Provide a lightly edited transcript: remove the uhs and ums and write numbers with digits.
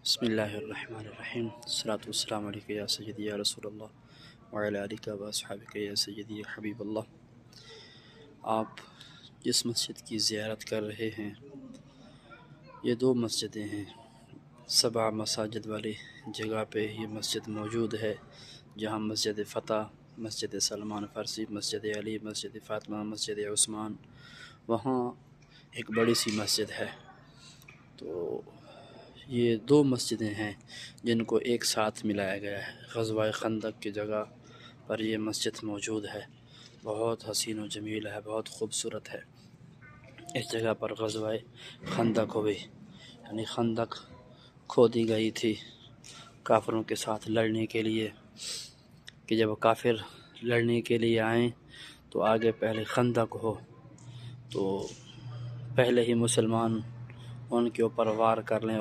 بسم اللہ الرحمن الرحیم، الصلاۃ والسلام علیک یا سیدی یا رسول اللہ وعلی آلک و اصحابک یا سیدی یا حبیب اللہ۔ آپ جس مسجد کی زیارت کر رہے ہیں یہ دو مسجدیں ہیں۔ 7 مساجد والی جگہ پہ یہ مسجد موجود ہے، جہاں مسجد فتح، مسجد سلمان فارسی، مسجد علی، مسجد فاطمہ، مسجد عثمان، وہاں ایک بڑی سی مسجد ہے۔ تو یہ 2 مسجدیں ہیں جن کو ایک ساتھ ملایا گیا ہے۔ غزوہ خندق کی جگہ پر یہ مسجد موجود ہے، بہت حسین و جمیل ہے، بہت خوبصورت ہے۔ اس جگہ پر غزوہ خندق ہوئی، یعنی خندق کھودی گئی تھی کافروں کے ساتھ لڑنے کے لیے، کہ جب کافر لڑنے کے لیے آئیں تو آگے پہلے خندق ہو تو پہلے ہی مسلمان ان کے اوپر وار کر لیں